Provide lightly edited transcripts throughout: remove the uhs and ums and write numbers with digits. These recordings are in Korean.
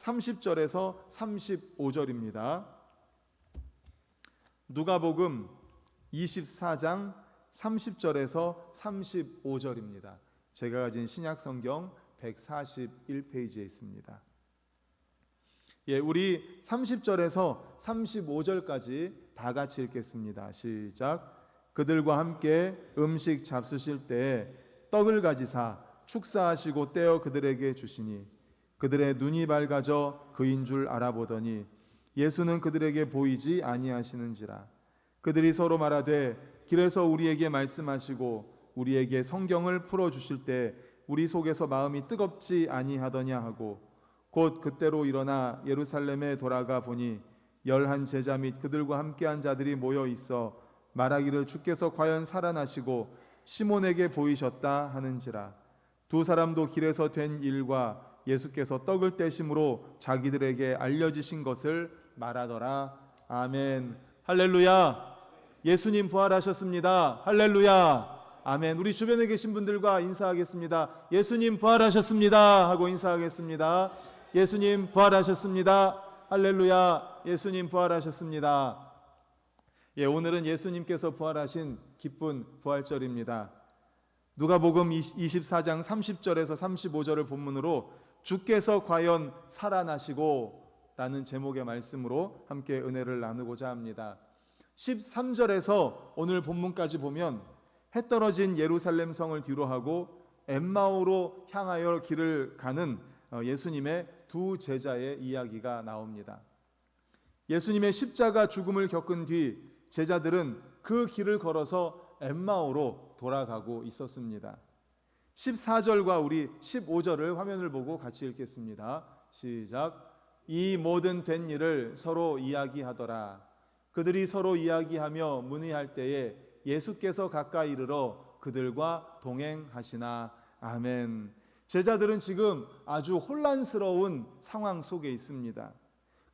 30절에서 35절입니다. 누가복음 24장 30절에서 35절입니다. 제가 가진 신약성경 141페이지에 있습니다. 우리 30절에서 35절까지 다 같이 읽겠습니다. 시작. 그들과 함께 음식 잡수실 때에 떡을 가지사 축사하시고 떼어 그들에게 주시니 그들의 눈이 밝아져 그인 줄 알아보더니 예수는 그들에게 보이지 아니하시는지라. 그들이 서로 말하되 길에서 우리에게 말씀하시고 우리에게 성경을 풀어주실 때 우리 속에서 마음이 뜨겁지 아니하더냐 하고 곧 그때로 일어나 예루살렘에 돌아가 보니 11 제자 및 그들과 함께한 자들이 모여 있어 말하기를 주께서 과연 살아나시고 시몬에게 보이셨다 하는지라. 두 사람도 길에서 된 일과 예수께서 떡을 떼심으로 자기들에게 알려지신 것을 말하더라. 아멘. 할렐루야. 예수님 부활하셨습니다. 할렐루야. 아멘. 우리 주변에 계신 분들과 인사하겠습니다. 예수님 부활하셨습니다 하고 인사하겠습니다. 예수님 부활하셨습니다. 할렐루야. 예수님 부활하셨습니다. 오늘은 예수님께서 부활하신 기쁜 부활절입니다. 누가복음 24장 30절에서 35절을 본문으로 주께서 과연 살아나시고 라는 제목의 말씀으로 함께 은혜를 나누고자 합니다. 13절에서 오늘 본문까지 보면 해 떨어진 예루살렘 성을 뒤로하고 엠마오로 향하여 길을 가는 예수님의 두 제자의 이야기가 나옵니다. 예수님의 십자가 죽음을 겪은 뒤 제자들은 그 길을 걸어서 엠마오로 돌아가고 있었습니다. 14절과 우리 15절을 화면을 보고 같이 읽겠습니다. 시작. 이 모든 된 일을 서로 이야기하더라. 그들이 서로 이야기하며 문의할 때에 예수께서 가까이 이르러 그들과 동행하시나. 아멘. 제자들은 지금 아주 혼란스러운 상황 속에 있습니다.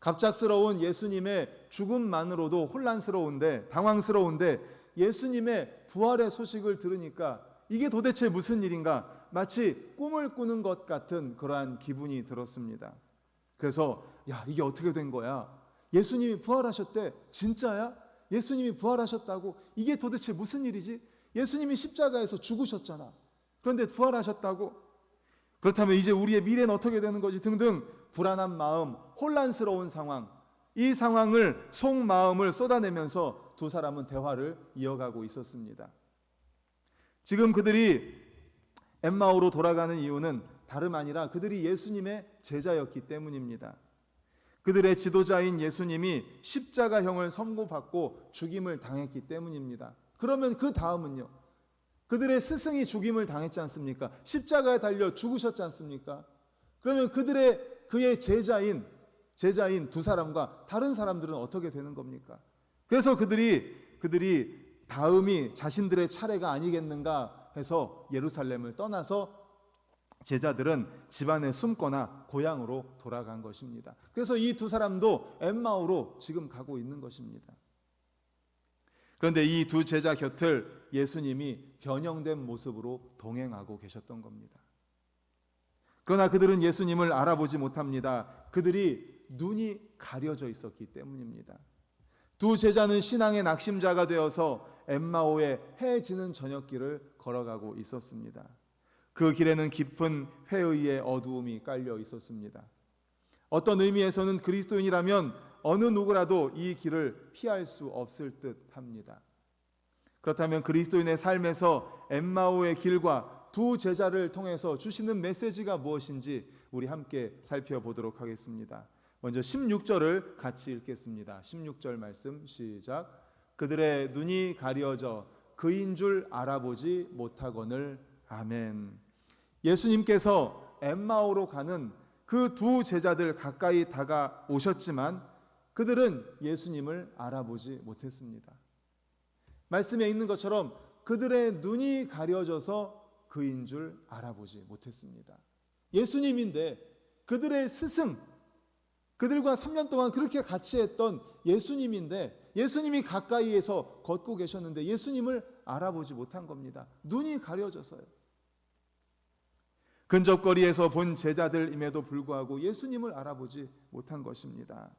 갑작스러운 예수님의 죽음만으로도 혼란스러운데, 당황스러운데 예수님의 부활의 소식을 들으니까 이게 도대체 무슨 일인가, 마치 꿈을 꾸는 것 같은 그러한 기분이 들었습니다. 그래서 이게 어떻게 된 거야? 예수님이 부활하셨대. 진짜야? 예수님이 부활하셨다고? 이게 도대체 무슨 일이지? 예수님이 십자가에서 죽으셨잖아. 그런데 부활하셨다고? 그렇다면 이제 우리의 미래는 어떻게 되는 거지? 등등 불안한 마음, 혼란스러운 상황, 이 상황을 속마음을 쏟아내면서 두 사람은 대화를 이어가고 있었습니다. 지금 그들이 엠마오로 돌아가는 이유는 다름 아니라 그들이 예수님의 제자였기 때문입니다. 그들의 지도자인 예수님이 십자가형을 선고받고 죽임을 당했기 때문입니다. 그러면 그 다음은요? 그들의 스승이 죽임을 당했지 않습니까? 십자가에 달려 죽으셨지 않습니까? 그러면 그의 제자인 두 사람과 다른 사람들은 어떻게 되는 겁니까? 그래서 그들이 다음이 자신들의 차례가 아니겠는가 해서 예루살렘을 떠나서 제자들은 집안에 숨거나 고향으로 돌아간 것입니다. 그래서 이 두 사람도 엠마오로 지금 가고 있는 것입니다. 그런데 이 두 제자 곁을 예수님이 변형된 모습으로 동행하고 계셨던 겁니다. 그러나 그들은 예수님을 알아보지 못합니다. 그들이 눈이 가려져 있었기 때문입니다. 두 제자는 신앙의 낙심자가 되어서 엠마오의 해 지는 저녁길을 걸어가고 있었습니다. 그 길에는 깊은 회의의 어두움이 깔려 있었습니다. 어떤 의미에서는 그리스도인이라면 어느 누구라도 이 길을 피할 수 없을 듯 합니다. 그렇다면 그리스도인의 삶에서 엠마오의 길과 두 제자를 통해서 주시는 메시지가 무엇인지 우리 함께 살펴보도록 하겠습니다. 먼저 16절을 같이 읽겠습니다. 16절 말씀 시작. 그들의 눈이 가려져 그인 줄 알아보지 못하거늘. 아멘. 예수님께서 엠마오로 가는 그 두 제자들 가까이 다가오셨지만 그들은 예수님을 알아보지 못했습니다. 말씀에 있는 것처럼 그들의 눈이 가려져서 그인 줄 알아보지 못했습니다. 예수님인데, 그들의 스승, 그들과 3년 동안 그렇게 같이 했던 예수님인데, 예수님이 가까이에서 걷고 계셨는데 예수님을 알아보지 못한 겁니다. 눈이 가려져서요. 근접거리에서 본 제자들임에도 불구하고 예수님을 알아보지 못한 것입니다.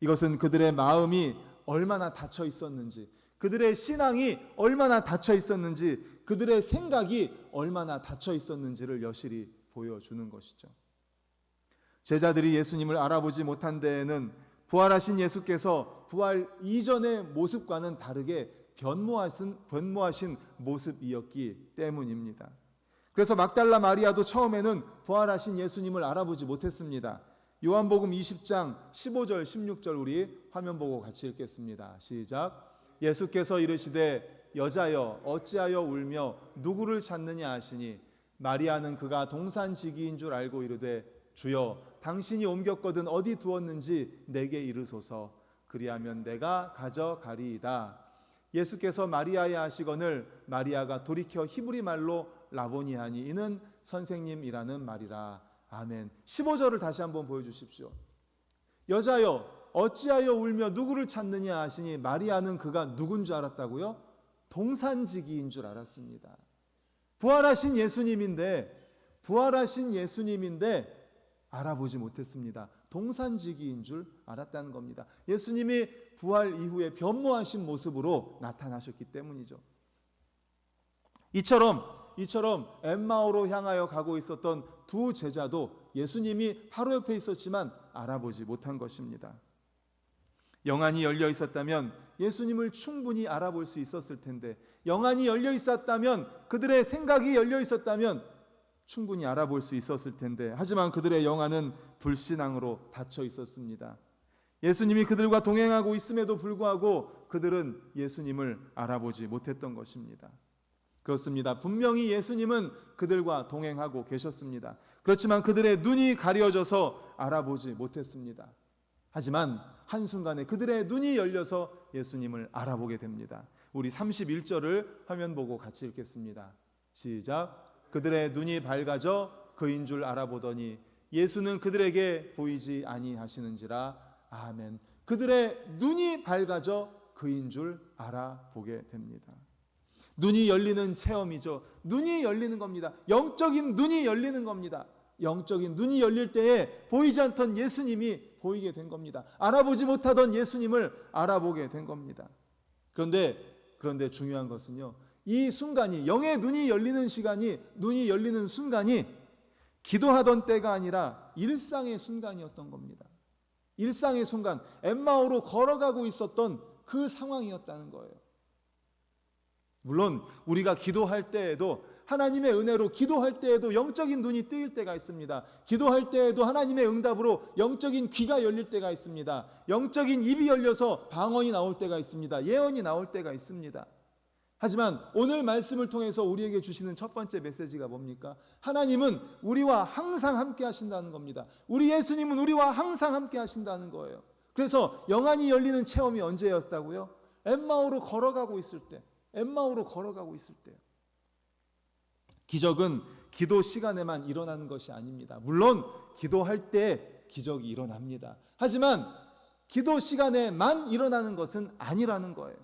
이것은 그들의 마음이 얼마나 닫혀 있었는지, 그들의 신앙이 얼마나 닫혀 있었는지, 그들의 생각이 얼마나 닫혀 있었는지를 여실히 보여주는 것이죠. 제자들이 예수님을 알아보지 못한 데에는 부활하신 예수께서 부활 이전의 모습과는 다르게 변모하신 모습이었기 때문입니다. 그래서 막달라 마리아도 처음에는 부활하신 예수님을 알아보지 못했습니다. 요한복음 20장 15절 16절 우리 화면 보고 같이 읽겠습니다. 시작. 예수께서 이르시되 여자여 어찌하여 울며 누구를 찾느냐 하시니 마리아는 그가 동산지기인 줄 알고 이르되 주여 당신이 옮겼거든 어디 두었는지 내게 이르소서 그리하면 내가 가져가리이다. 예수께서 마리아에 하시거늘 마리아가 돌이켜 히브리 말로 라보니 하니 이는 선생님이라는 말이라. 아멘. 15절을 다시 한번 보여주십시오. 여자여 어찌하여 울며 누구를 찾느냐 하시니 마리아는 그가 누군 줄 알았다고요? 동산지기인 줄 알았습니다. 부활하신 예수님인데 알아보지 못했습니다. 동산지기인 줄 알았다는 겁니다. 예수님이 부활 이후에 변모하신 모습으로 나타나셨기 때문이죠. 이처럼 엠마오로 향하여 가고 있었던 두 제자도 예수님이 바로 옆에 있었지만 알아보지 못한 것입니다. 영안이 열려 있었다면 예수님을 충분히 알아볼 수 있었을 텐데, 영안이 열려 있었다면, 그들의 생각이 열려 있었다면 충분히 알아볼 수 있었을 텐데, 하지만 그들의 영안은 불신앙으로 닫혀 있었습니다. 예수님이 그들과 동행하고 있음에도 불구하고 그들은 예수님을 알아보지 못했던 것입니다. 그렇습니다. 분명히 예수님은 그들과 동행하고 계셨습니다. 그렇지만 그들의 눈이 가려져서 알아보지 못했습니다. 하지만 한순간에 그들의 눈이 열려서 예수님을 알아보게 됩니다. 우리 31절을 화면 보고 같이 읽겠습니다. 시작. 그들의 눈이 밝아져 그인 줄 알아보더니 예수는 그들에게 보이지 아니하시는지라. 아멘. 그들의 눈이 밝아져 그인 줄 알아보게 됩니다. 눈이 열리는 체험이죠. 눈이 열리는 겁니다. 영적인 눈이 열리는 겁니다. 영적인 눈이 열릴 때에 보이지 않던 예수님이 보이게 된 겁니다. 알아보지 못하던 예수님을 알아보게 된 겁니다. 그런데 중요한 것은요, 이 순간이, 영의 눈이 열리는 시간이, 눈이 열리는 순간이 기도하던 때가 아니라 일상의 순간이었던 겁니다. 일상의 순간, 엠마오로 걸어가고 있었던 그 상황이었다는 거예요. 물론 우리가 기도할 때에도, 하나님의 은혜로 기도할 때에도 영적인 눈이 뜨일 때가 있습니다. 기도할 때에도 하나님의 응답으로 영적인 귀가 열릴 때가 있습니다. 영적인 입이 열려서 방언이 나올 때가 있습니다. 예언이 나올 때가 있습니다. 하지만 오늘 말씀을 통해서 우리에게 주시는 첫 번째 메시지가 뭡니까? 하나님은 우리와 항상 함께 하신다는 겁니다. 우리 예수님은 우리와 항상 함께 하신다는 거예요. 그래서 영안이 열리는 체험이 언제였다고요? 엠마오로 걸어가고 있을 때. 기적은 기도 시간에만 일어나는 것이 아닙니다. 물론 기도할 때 기적이 일어납니다. 하지만 기도 시간에만 일어나는 것은 아니라는 거예요.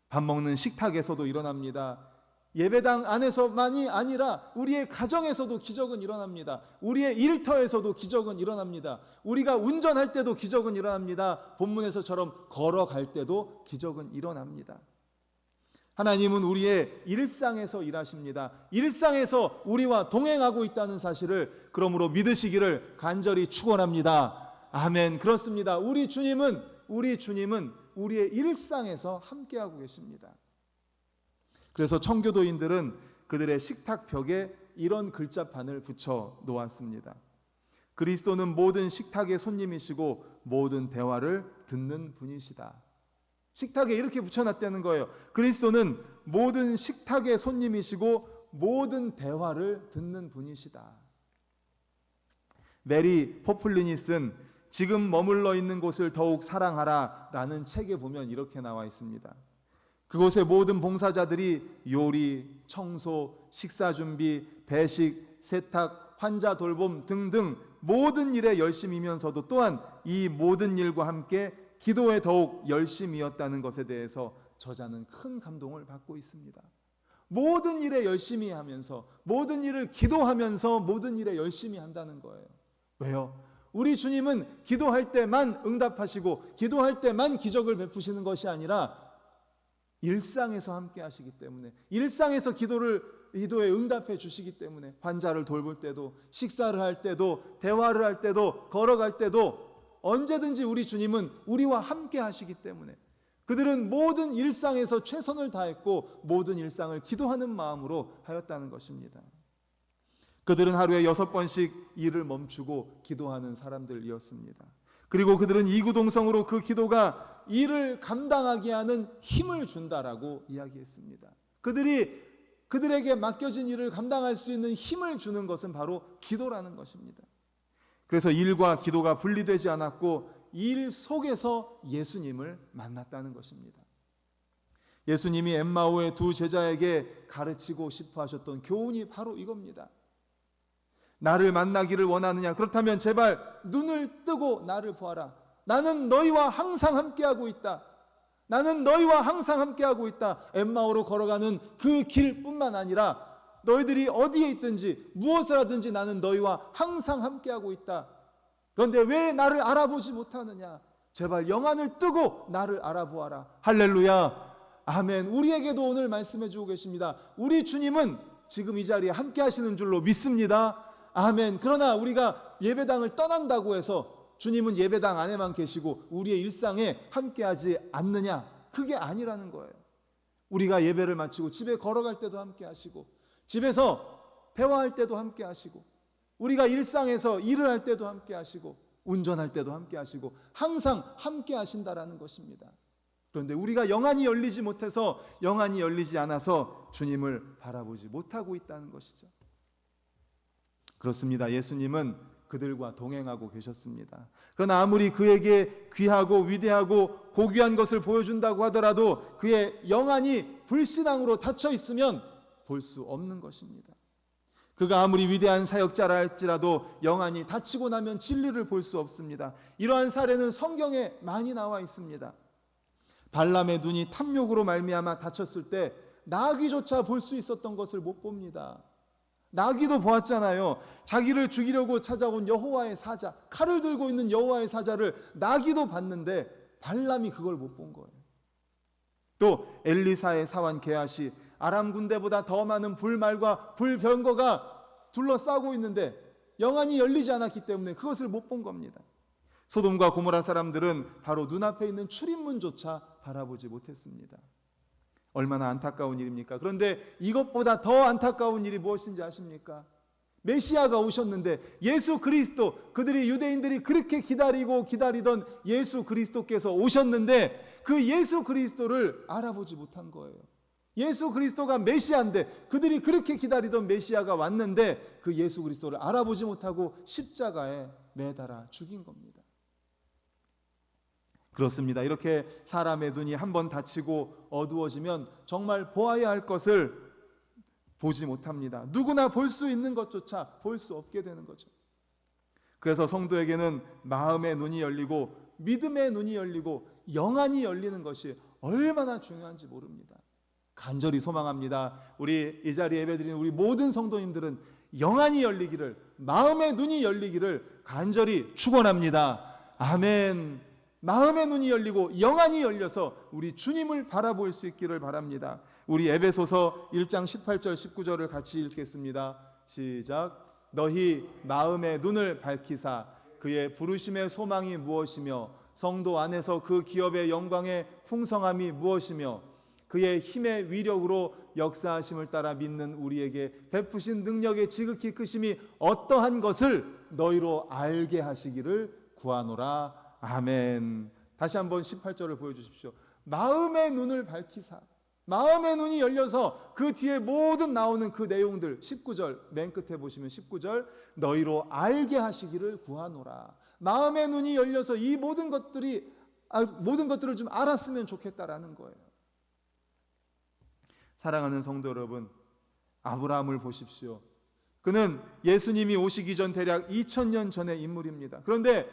밥 먹는 식탁에서도 일어납니다. 예배당 안에서만이 아니라 우리의 가정에서도 기적은 일어납니다. 우리의 일터에서도 기적은 일어납니다. 우리가 운전할 때도 기적은 일어납니다. 본문에서처럼 걸어갈 때도 기적은 일어납니다. 하나님은 우리의 일상에서 일하십니다. 일상에서 우리와 동행하고 있다는 사실을 그러므로 믿으시기를 간절히 축원합니다. 아멘. 그렇습니다. 우리 주님은 우리의 일상에서 함께하고 계십니다. 그래서 청교도인들은 그들의 식탁 벽에 이런 글자판을 붙여 놓았습니다. 그리스도는 모든 식탁의 손님이시고 모든 대화를 듣는 분이시다. 식탁에 이렇게 붙여놨다는 거예요. 그리스도는 모든 식탁의 손님이시고 모든 대화를 듣는 분이시다. 메리 포플린이 쓴 지금 머물러 있는 곳을 더욱 사랑하라 라는 책에 보면 이렇게 나와 있습니다. 그곳의 모든 봉사자들이 요리, 청소, 식사 준비, 배식, 세탁, 환자 돌봄 등등 모든 일에 열심이면서도 또한 이 모든 일과 함께 기도에 더욱 열심이었다는 것에 대해서 저자는 큰 감동을 받고 있습니다. 모든 일에 열심히 하면서, 모든 일을 기도하면서 모든 일에 열심히 한다는 거예요. 왜요? 우리 주님은 기도할 때만 응답하시고 기도할 때만 기적을 베푸시는 것이 아니라 일상에서 함께 하시기 때문에, 일상에서 기도에 응답해 주시기 때문에, 환자를 돌볼 때도, 식사를 할 때도, 대화를 할 때도, 걸어갈 때도 언제든지 우리 주님은 우리와 함께 하시기 때문에 그들은 모든 일상에서 최선을 다했고 모든 일상을 기도하는 마음으로 하였다는 것입니다. 그들은 하루에 6번씩 일을 멈추고 기도하는 사람들이었습니다. 그리고 그들은 이구동성으로 그 기도가 일을 감당하게 하는 힘을 준다라고 이야기했습니다. 그들에게 맡겨진 일을 감당할 수 있는 힘을 주는 것은 바로 기도라는 것입니다. 그래서 일과 기도가 분리되지 않았고 일 속에서 예수님을 만났다는 것입니다. 예수님이 엠마오의 두 제자에게 가르치고 싶어 하셨던 교훈이 바로 이겁니다. 나를 만나기를 원하느냐? 그렇다면 제발 눈을 뜨고 나를 보아라. 나는 너희와 항상 함께하고 있다. 나는 너희와 항상 함께하고 있다. 엠마오로 걸어가는 그 길뿐만 아니라 너희들이 어디에 있든지 무엇을 하든지 나는 너희와 항상 함께하고 있다. 그런데 왜 나를 알아보지 못하느냐? 제발 영안을 뜨고 나를 알아보아라. 할렐루야, 아멘. 우리에게도 오늘 말씀해 주고 계십니다. 우리 주님은 지금 이 자리에 함께 하시는 줄로 믿습니다. 아멘. 그러나 우리가 예배당을 떠난다고 해서 주님은 예배당 안에만 계시고 우리의 일상에 함께하지 않느냐? 그게 아니라는 거예요. 우리가 예배를 마치고 집에 걸어갈 때도 함께 하시고, 집에서 대화할 때도 함께 하시고, 우리가 일상에서 일을 할 때도 함께 하시고, 운전할 때도 함께 하시고, 항상 함께 하신다라는 것입니다. 그런데 우리가 영안이 열리지 못해서, 영안이 열리지 않아서 주님을 바라보지 못하고 있다는 것이죠. 그렇습니다. 예수님은 그들과 동행하고 계셨습니다. 그러나 아무리 그에게 귀하고 위대하고 고귀한 것을 보여준다고 하더라도 그의 영안이 불신앙으로 닫혀 있으면 볼 수 없는 것입니다. 그가 아무리 위대한 사역자라 할지라도 영안이 닫히고 나면 진리를 볼 수 없습니다. 이러한 사례는 성경에 많이 나와 있습니다. 발람의 눈이 탐욕으로 말미암아 닫혔을 때 나귀조차 볼 수 있었던 것을 못 봅니다. 나귀도 보았잖아요. 자기를 죽이려고 찾아온 여호와의 사자, 칼을 들고 있는 여호와의 사자를 나귀도 봤는데 발람이 그걸 못 본 거예요. 또 엘리사의 사환 게하시, 아람 군대보다 더 많은 불말과 불병거가 둘러싸고 있는데 영안이 열리지 않았기 때문에 그것을 못 본 겁니다. 소돔과 고모라 사람들은 바로 눈앞에 있는 출입문조차 바라보지 못했습니다. 얼마나 안타까운 일입니까? 그런데 이것보다 더 안타까운 일이 무엇인지 아십니까? 메시아가 오셨는데 예수 그리스도, 그들이 유대인들이 그렇게 기다리고 기다리던 예수 그리스도께서 오셨는데 그 예수 그리스도를 알아보지 못한 거예요. 예수 그리스도가 메시아인데, 그들이 그렇게 기다리던 메시아가 왔는데 그 예수 그리스도를 알아보지 못하고 십자가에 매달아 죽인 겁니다. 그렇습니다. 이렇게 사람의 눈이 한번 닫히고 어두워지면 정말 보아야 할 것을 보지 못합니다. 누구나 볼 수 있는 것조차 볼 수 없게 되는 거죠. 그래서 성도에게는 마음의 눈이 열리고 믿음의 눈이 열리고 영안이 열리는 것이 얼마나 중요한지 모릅니다. 간절히 소망합니다. 우리 이 자리에 예배드리는 우리 모든 성도님들은 영안이 열리기를, 마음의 눈이 열리기를 간절히 축원합니다. 아멘. 마음의 눈이 열리고 영안이 열려서 우리 주님을 바라볼 수 있기를 바랍니다. 우리 에베소서 1장 18절 19절을 같이 읽겠습니다. 시작. 너희 마음의 눈을 밝히사 그의 부르심의 소망이 무엇이며 성도 안에서 그 기업의 영광의 풍성함이 무엇이며 그의 힘의 위력으로 역사하심을 따라 믿는 우리에게 베푸신 능력의 지극히 크심이 어떠한 것을 너희로 알게 하시기를 구하노라. 아멘. 다시 한번 18절을 보여주십시오. 마음의 눈을 밝히사, 마음의 눈이 열려서 그 뒤에 모든 나오는 그 내용들, 19절 맨 끝에 보시면 19절 너희로 알게 하시기를 구하노라. 마음의 눈이 열려서 이 모든 것들을 좀 알았으면 좋겠다라는 거예요. 사랑하는 성도 여러분, 아브라함을 보십시오. 그는 예수님이 오시기 전 대략 2000년 전의 인물입니다. 그런데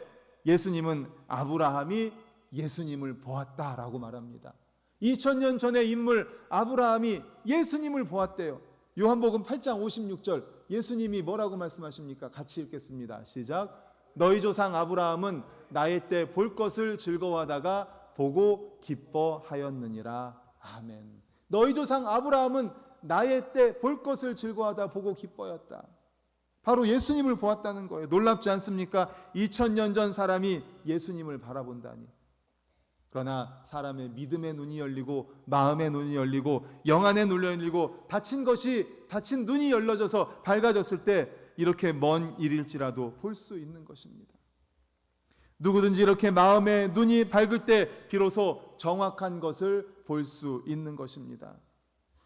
예수님은 아브라함이 예수님을 보았다라고 말합니다. 2000년 전의 인물 아브라함이 예수님을 보았대요. 요한복음 8장 56절 예수님이 뭐라고 말씀하십니까? 같이 읽겠습니다. 시작. 너희 조상 아브라함은 나의 때 볼 것을 즐거워하다가 보고 기뻐하였느니라. 아멘. 너희 조상 아브라함은 나의 때 볼 것을 즐거워하다 보고 기뻐했다. 바로 예수님을 보았다는 거예요. 놀랍지 않습니까? 2000년 전 사람이 예수님을 바라본다니. 그러나 사람의 믿음의 눈이 열리고 마음의 눈이 열리고 영안의 눈이 열리고 다친 눈이 열려져서 밝아졌을 때 이렇게 먼 일일지라도 볼 수 있는 것입니다. 누구든지 이렇게 마음의 눈이 밝을 때 비로소 정확한 것을 볼 수 있는 것입니다.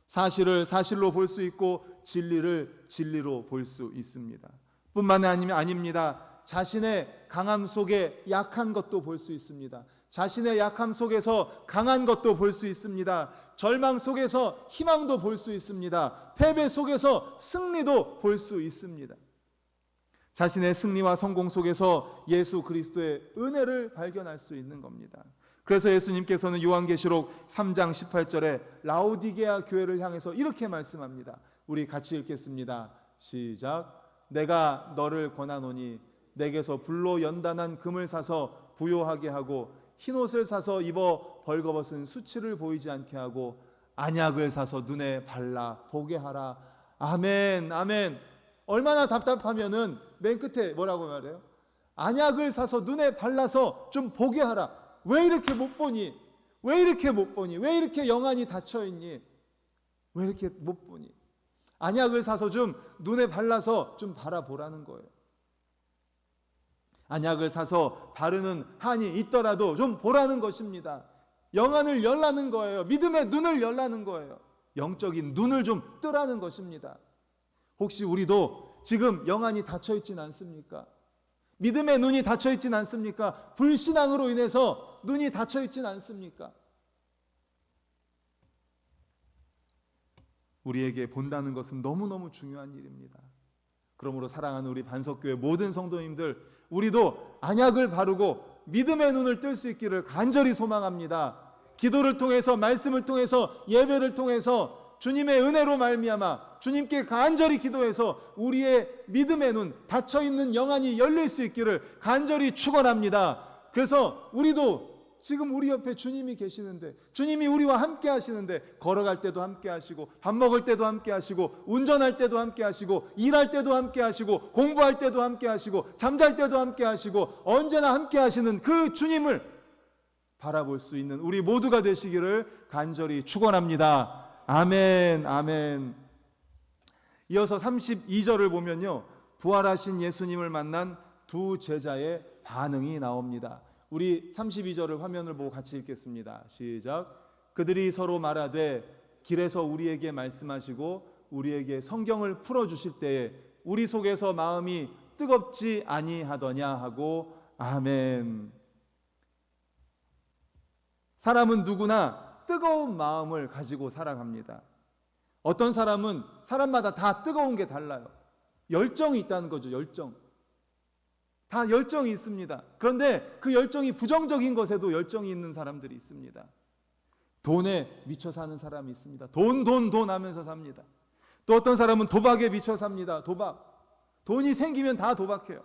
사실을 사실로 볼 수 있고 진리를 진리로 볼 수 있습니다. 뿐만 아닙니다. 자신의 강함 속에 약한 것도 볼 수 있습니다. 자신의 약함 속에서 강한 것도 볼 수 있습니다. 절망 속에서 희망도 볼 수 있습니다. 패배 속에서 승리도 볼 수 있습니다. 자신의 승리와 성공 속에서 예수 그리스도의 은혜를 발견할 수 있는 겁니다. 그래서 예수님께서는 요한계시록 3장 18절에 라오디게아 교회를 향해서 이렇게 말씀합니다. 우리 같이 읽겠습니다. 시작. 내가 너를 권하노니 내게서 불로 연단한 금을 사서 부요하게 하고 흰옷을 사서 입어 벌거벗은 수치를 보이지 않게 하고 안약을 사서 눈에 발라 보게 하라. 아멘, 아멘. 얼마나 답답하면은 맨 끝에 뭐라고 말해요? 안약을 사서 눈에 발라서 좀 보게 하라. 왜 이렇게 못 보니? 왜 이렇게 못 보니? 왜 이렇게 영안이 닫혀 있니? 왜 이렇게 못 보니? 안약을 사서 좀 눈에 발라서 좀 바라보라는 거예요. 안약을 사서 바르는 한이 있더라도 좀 보라는 것입니다. 영안을 열라는 거예요. 믿음의 눈을 열라는 거예요. 영적인 눈을 좀 뜨라는 것입니다. 혹시 우리도 지금 영안이 닫혀 있진 않습니까? 믿음의 눈이 닫혀 있진 않습니까? 불신앙으로 인해서 눈이 닫혀 있진 않습니까? 우리에게 본다는 것은 너무너무 중요한 일입니다. 그러므로 사랑하는 우리 반석교회 모든 성도님들, 우리도 안약을 바르고 믿음의 눈을 뜰 수 있기를 간절히 소망합니다. 기도를 통해서, 말씀을 통해서, 예배를 통해서 주님의 은혜로 말미암아 주님께 간절히 기도해서 우리의 믿음의 눈, 닫혀있는 영안이 열릴 수 있기를 간절히 축원합니다. 그래서 우리도 지금 우리 옆에 주님이 계시는데, 주님이 우리와 함께 하시는데, 걸어갈 때도 함께 하시고, 밥 먹을 때도 함께 하시고, 운전할 때도 함께 하시고, 일할 때도 함께 하시고, 공부할 때도 함께 하시고, 잠잘 때도 함께 하시고, 언제나 함께 하시는 그 주님을 바라볼 수 있는 우리 모두가 되시기를 간절히 축원합니다. 아멘, 아멘. 이어서 32절을 보면요, 부활하신 예수님을 만난 두 제자의 반응이 나옵니다. 우리 32절을 화면을 보고 같이 읽겠습니다. 시작. 그들이 서로 말하되 길에서 우리에게 말씀하시고 우리에게 성경을 풀어주실 때에 우리 속에서 마음이 뜨겁지 아니하더냐 하고 아멘. 사람은 누구나 뜨거운 마음을 가지고 살아갑니다. 어떤 사람은 사람마다 다 뜨거운 게 달라요. 열정이 있다는 거죠. 열정. 다 열정이 있습니다. 그런데 그 열정이 부정적인 것에도 열정이 있는 사람들이 있습니다. 돈에 미쳐 사는 사람이 있습니다. 돈 하면서 삽니다. 또 어떤 사람은 도박에 미쳐 삽니다. 도박. 돈이 생기면 다 도박해요.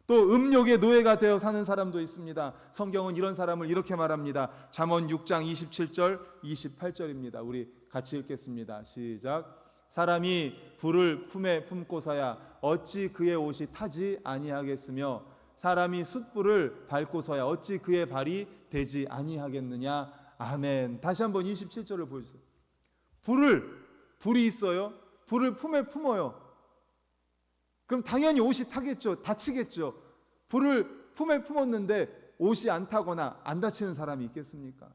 또 음욕의 노예가 되어 사는 사람도 있습니다. 성경은 이런 사람을 이렇게 말합니다. 잠언 6장 27절 28절입니다. 우리 같이 읽겠습니다. 시작. 사람이 불을 품에 품고서야 어찌 그의 옷이 타지 아니하겠으며 사람이 숯불을 밟고서야 어찌 그의 발이 되지 아니하겠느냐. 아멘. 다시 한번 27절을 보여주세요. 불이 있어요. 불을 품에 품어요. 그럼 당연히 옷이 타겠죠. 다치겠죠. 불을 품에 품었는데 옷이 안 타거나 안 다치는 사람이 있겠습니까?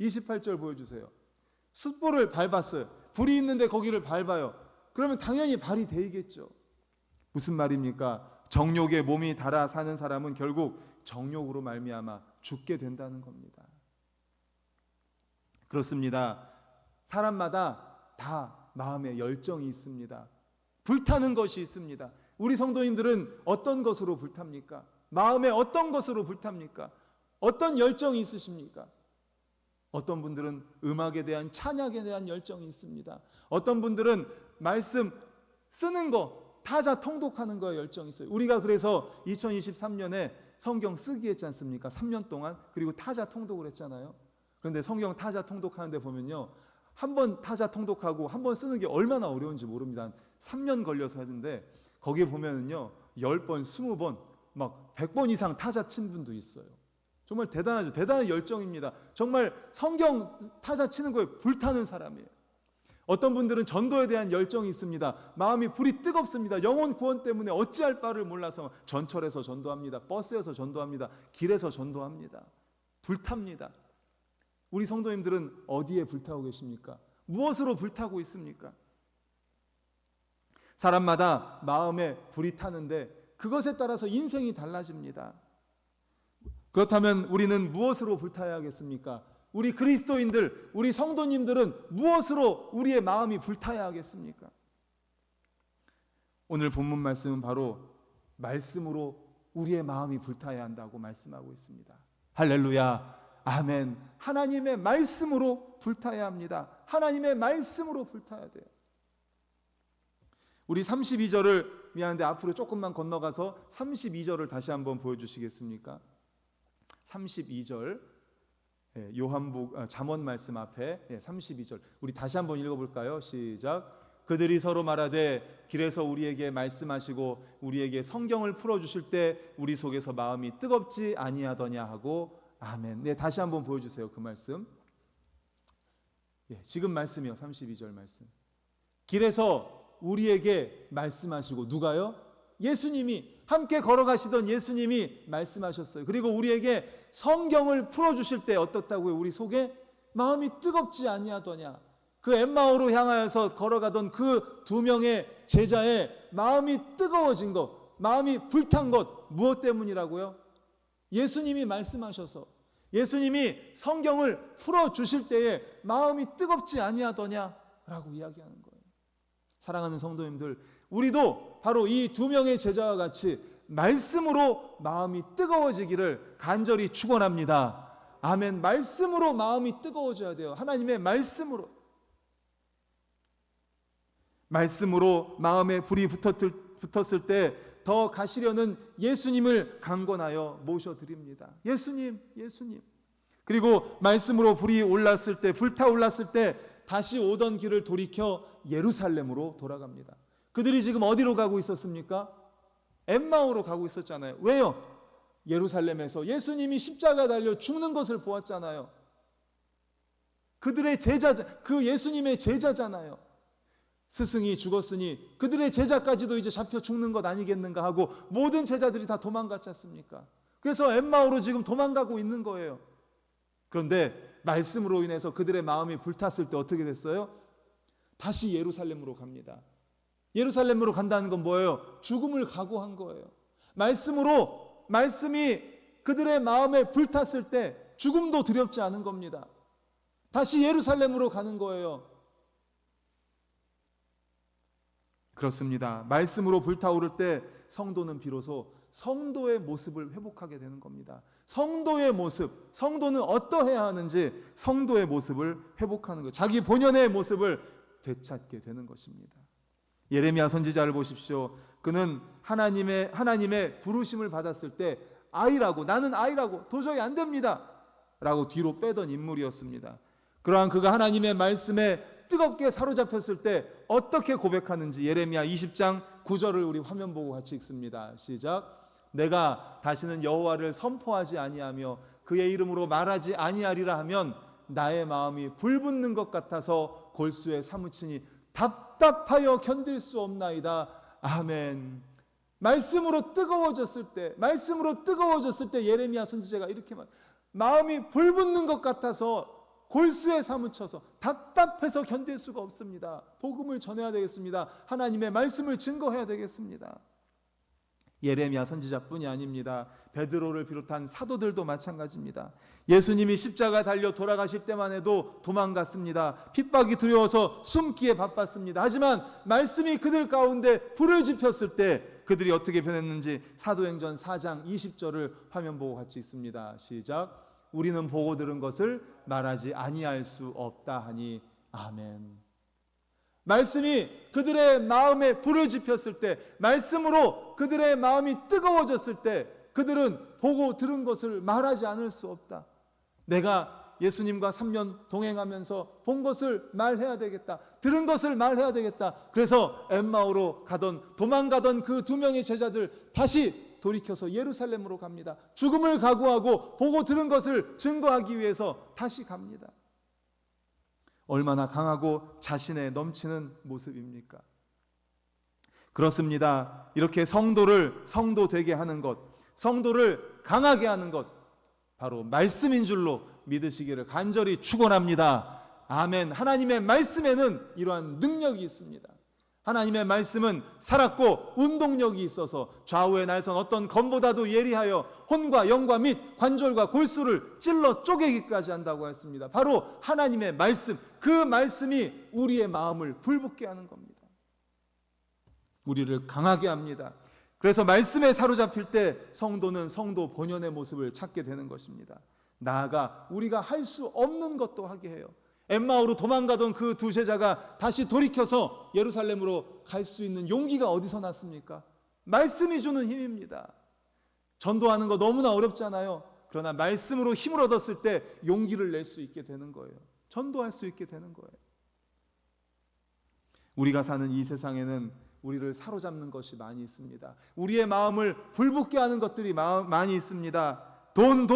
28절 보여주세요. 숯불을 밟았어요. 불이 있는데 거기를 밟아요. 그러면 당연히 발이 데이겠죠. 무슨 말입니까? 정욕에 몸이 달아 사는 사람은 결국 정욕으로 말미암아 죽게 된다는 겁니다. 그렇습니다. 사람마다 다 마음에 열정이 있습니다. 불타는 것이 있습니다. 우리 성도님들은 어떤 것으로 불탑니까? 마음에 어떤 것으로 불탑니까? 어떤 열정이 있으십니까? 어떤 분들은 음악에 대한, 찬양에 대한 열정이 있습니다. 어떤 분들은 말씀 쓰는 거, 타자 통독하는 거에 열정이 있어요. 우리가 그래서 2023년에 성경 쓰기 했지 않습니까? 3년 동안. 그리고 타자 통독을 했잖아요. 그런데 성경 타자 통독하는데 보면요, 한 번 타자 통독하고 한 번 쓰는 게 얼마나 어려운지 모릅니다. 한 3년 걸려서 하는데 거기에 보면은요 10번, 20번, 막 100번 이상 타자 친 분도 있어요. 정말 대단하죠. 대단한 열정입니다. 정말 성경 타자 치는 거에 불타는 사람이에요. 어떤 분들은 전도에 대한 열정이 있습니다. 마음이 불이 뜨겁습니다. 영혼 구원 때문에 어찌할 바를 몰라서 전철에서 전도합니다. 버스에서 전도합니다. 길에서 전도합니다. 불탑니다. 우리 성도님들은 어디에 불타고 계십니까? 무엇으로 불타고 있습니까? 사람마다 마음에 불이 타는데 그것에 따라서 인생이 달라집니다. 그렇다면 우리는 무엇으로 불타야겠습니까? 우리 그리스도인들, 우리 성도님들은 무엇으로 우리의 마음이 불타야 하겠습니까? 오늘 본문 말씀은 바로 말씀으로 우리의 마음이 불타야 한다고 말씀하고 있습니다. 할렐루야, 아멘. 하나님의 말씀으로 불타야 합니다. 하나님의 말씀으로 불타야 돼요. 우리 32절을, 미안한데 앞으로 조금만 건너가서 32절을 다시 한번 보여주시겠습니까? 32절, 잠언 말씀 앞에 32절 우리 다시 한번 읽어볼까요? 시작. 그들이 서로 말하되 길에서 우리에게 말씀하시고 우리에게 성경을 풀어주실 때 우리 속에서 마음이 뜨겁지 아니하더냐 하고 아멘. 네, 다시 한번 보여주세요. 그 말씀. 지금 말씀이요. 32절 말씀. 길에서 우리에게 말씀하시고, 누가요? 예수님이, 함께 걸어가시던 예수님이 말씀하셨어요. 그리고 우리에게 성경을 풀어주실 때 어떻다고요? 우리 속에 마음이 뜨겁지 아니하더냐. 그 엠마오로 향하여서 걸어가던 그 2명의 제자의 마음이 뜨거워진 것, 마음이 불탄 것, 무엇 때문이라고요? 예수님이 말씀하셔서, 예수님이 성경을 풀어주실 때에 마음이 뜨겁지 아니하더냐라고 이야기하는 거예요. 사랑하는 성도님들, 우리도 바로 이 2명의 제자와 같이 말씀으로 마음이 뜨거워지기를 간절히 축원합니다. 아멘. 말씀으로 마음이 뜨거워져야 돼요. 하나님의 말씀으로. 말씀으로 마음에 불이 붙었을 때 더 가시려는 예수님을 강권하여 모셔드립니다. 예수님, 예수님. 그리고 말씀으로 불이 올랐을 때, 불타올랐을 때 다시 오던 길을 돌이켜 예루살렘으로 돌아갑니다. 그들이 지금 어디로 가고 있었습니까? 엠마오로 가고 있었잖아요. 왜요? 예루살렘에서 예수님이 십자가 달려 죽는 것을 보았잖아요. 그들의 제자, 그 예수님의 제자잖아요. 스승이 죽었으니 그들의 제자까지도 이제 잡혀 죽는 것 아니겠는가 하고 모든 제자들이 다 도망갔지 않습니까? 그래서 엠마오로 지금 도망가고 있는 거예요. 그런데 말씀으로 인해서 그들의 마음이 불탔을 때 어떻게 됐어요? 다시 예루살렘으로 갑니다. 예루살렘으로 간다는 건 뭐예요? 죽음을 각오한 거예요. 말씀이 그들의 마음에 불탔을 때 죽음도 두렵지 않은 겁니다. 다시 예루살렘으로 가는 거예요. 그렇습니다. 말씀으로 불타오를 때 성도는 비로소 성도의 모습을 회복하게 되는 겁니다. 성도의 모습, 성도는 어떠해야 하는지 성도의 모습을 회복하는 것, 자기 본연의 모습을 되찾게 되는 것입니다. 예레미야 선지자를 보십시오. 그는 하나님의 부르심을 받았을 때 아이라고, 나는 아이라고, 도저히 안 됩니다 라고 뒤로 빼던 인물이었습니다. 그러한 그가 하나님의 말씀에 뜨겁게 사로잡혔을 때 어떻게 고백하는지 예레미야 20장 9절을 우리 화면 보고 같이 읽습니다. 시작. 내가 다시는 여호와를 선포하지 아니하며 그의 이름으로 말하지 아니하리라 하면 나의 마음이 불붙는 것 같아서 골수에 사무치니 답답하여 견딜 수 없나이다. 아멘. 말씀으로 뜨거워졌을 때 예레미야 선지자가 이렇게 마음이 불붙는 것 같아서 골수에 사무쳐서 답답해서 견딜 수가 없습니다. 복음을 전해야 되겠습니다. 하나님의 말씀을 증거해야 되겠습니다. 예레미야 선지자뿐이 아닙니다. 베드로를 비롯한 사도들도 마찬가지입니다. 예수님이 십자가 달려 돌아가실 때만 해도 도망갔습니다. 핍박이 두려워서 숨기에 바빴습니다. 하지만 말씀이 그들 가운데 불을 지폈을 때 그들이 어떻게 변했는지 사도행전 4장 20절을 화면 보고 같이 있습니다. 시작. 우리는 보고 들은 것을 말하지 아니할 수 없다 하니 아멘. 말씀이 그들의 마음에 불을 지폈을 때, 말씀으로 그들의 마음이 뜨거워졌을 때 그들은 보고 들은 것을 말하지 않을 수 없다. 내가 예수님과 3년 동행하면서 본 것을 말해야 되겠다. 들은 것을 말해야 되겠다. 그래서 엠마오로 도망가던 그 2명의 제자들 다시 돌이켜서 예루살렘으로 갑니다. 죽음을 각오하고 보고 들은 것을 증거하기 위해서 다시 갑니다. 얼마나 강하고 자신에 넘치는 모습입니까? 그렇습니다. 이렇게 성도를 성도 되게 하는 것, 성도를 강하게 하는 것, 바로 말씀인 줄로 믿으시기를 간절히 축원합니다. 아멘. 하나님의 말씀에는 이러한 능력이 있습니다. 하나님의 말씀은 살았고 운동력이 있어서 좌우의 날선 어떤 검보다도 예리하여 혼과 영과 및 관절과 골수를 찔러 쪼개기까지 한다고 했습니다. 바로 하나님의 말씀, 그 말씀이 우리의 마음을 불붙게 하는 겁니다. 우리를 강하게 합니다. 그래서 말씀에 사로잡힐 때 성도는 성도 본연의 모습을 찾게 되는 것입니다. 나아가 우리가 할 수 없는 것도 하게 해요. 엠마오로 도망가던 그 2 제자가 다시 돌이켜서 예루살렘으로 갈 수 있는 용기가 어디서 났습니까? 말씀이 주는 힘입니다. 전도하는 거 너무나 어렵잖아요. 그러나 말씀으로 힘을 얻었을 때 용기를 낼 수 있게 되는 거예요. 전도할 수 있게 되는 거예요. 우리가 사는 이 세상에는 우리를 사로잡는 것이 많이 있습니다. 우리의 마음을 불붙게 하는 것들이 많이 있습니다. 돈,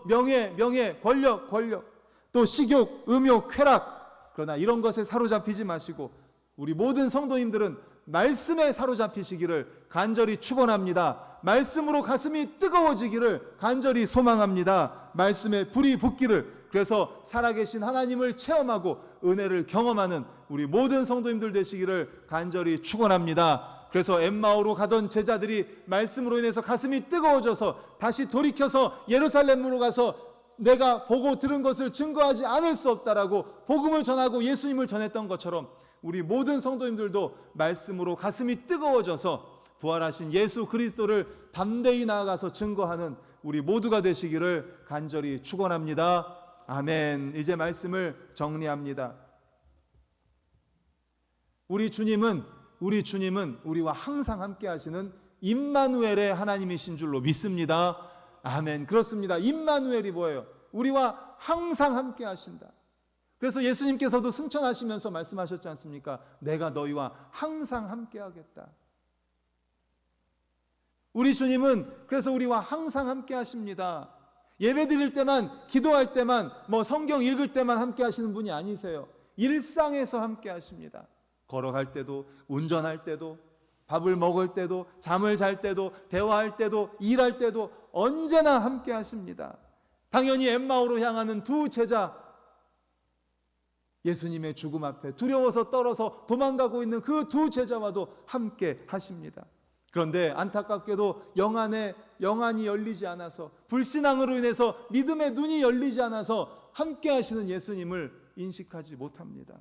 명예, 권력, 또 식욕, 음욕, 쾌락. 그러나 이런 것에 사로잡히지 마시고 우리 모든 성도님들은 말씀에 사로잡히시기를 간절히 축원합니다. 말씀으로 가슴이 뜨거워지기를 간절히 소망합니다. 말씀에 불이 붙기를, 그래서 살아계신 하나님을 체험하고 은혜를 경험하는 우리 모든 성도님들 되시기를 간절히 축원합니다. 그래서 엠마오로 가던 제자들이 말씀으로 인해서 가슴이 뜨거워져서 다시 돌이켜서 예루살렘으로 가서 내가 보고 들은 것을 증거하지 않을 수 없다라고 복음을 전하고 예수님을 전했던 것처럼 우리 모든 성도님들도 말씀으로 가슴이 뜨거워져서 부활하신 예수 그리스도를 담대히 나아가서 증거하는 우리 모두가 되시기를 간절히 축원합니다. 아멘. 이제 말씀을 정리합니다. 우리 주님은 우리와 항상 함께 하시는 임마누엘의 하나님이신 줄로 믿습니다. 아멘. 그렇습니다. 임마누엘이 뭐예요? 우리와 항상 함께 하신다. 그래서 예수님께서도 승천하시면서 말씀하셨지 않습니까? 내가 너희와 항상 함께 하겠다. 우리 주님은 그래서 우리와 항상 함께 하십니다. 예배 드릴 때만, 기도할 때만, 성경 읽을 때만 함께 하시는 분이 아니세요. 일상에서 함께 하십니다. 걸어갈 때도, 운전할 때도, 밥을 먹을 때도, 잠을 잘 때도, 대화할 때도, 일할 때도 언제나 함께 하십니다. 당연히 엠마오로 향하는 2 제자, 예수님의 죽음 앞에 두려워서 떨어서 도망가고 있는 그 2 제자와도 함께 하십니다. 그런데 안타깝게도 영안이 열리지 않아서, 불신앙으로 인해서 믿음의 눈이 열리지 않아서 함께 하시는 예수님을 인식하지 못합니다.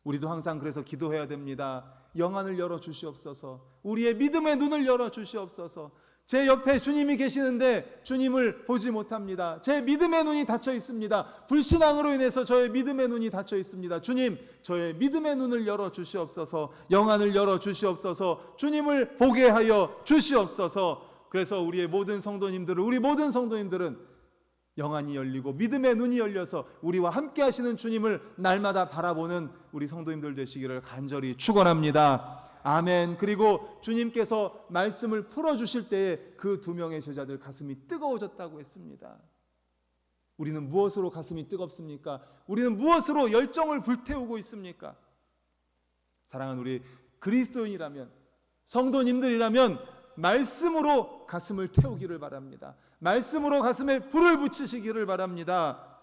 우리도 항상 그래서 기도해야 됩니다. 영안을 열어 주시옵소서. 우리의 믿음의 눈을 열어 주시옵소서. 제 옆에 주님이 계시는데 주님을 보지 못합니다. 제 믿음의 눈이 닫혀 있습니다. 불신앙으로 인해서 저의 믿음의 눈이 닫혀 있습니다. 주님, 저의 믿음의 눈을 열어 주시옵소서. 영안을 열어 주시옵소서. 주님을 보게 하여 주시옵소서. 그래서 우리 모든 성도님들은 영안이 열리고 믿음의 눈이 열려서 우리와 함께 하시는 주님을 날마다 바라보는 우리 성도님들 되시기를 간절히 축원합니다. 아멘. 그리고 주님께서 말씀을 풀어주실 때에 그 2명의 제자들 가슴이 뜨거워졌다고 했습니다. 우리는 무엇으로 가슴이 뜨겁습니까? 우리는 무엇으로 열정을 불태우고 있습니까? 사랑하는 우리 그리스도인이라면, 성도님들이라면 말씀으로 가슴을 태우기를 바랍니다. 말씀으로 가슴에 불을 붙이시기를 바랍니다.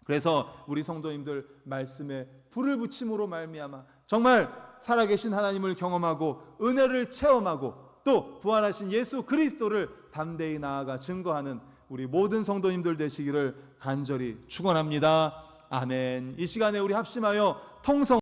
그래서 우리 성도님들 말씀에 불을 붙임으로 말미암아 정말 살아계신 하나님을 경험하고 은혜를 체험하고 또 부활하신 예수 그리스도를 담대히 나아가 증거하는 우리 모든 성도님들 되시기를 간절히 축원합니다. 아멘. 이 시간에 우리 합심하여 통성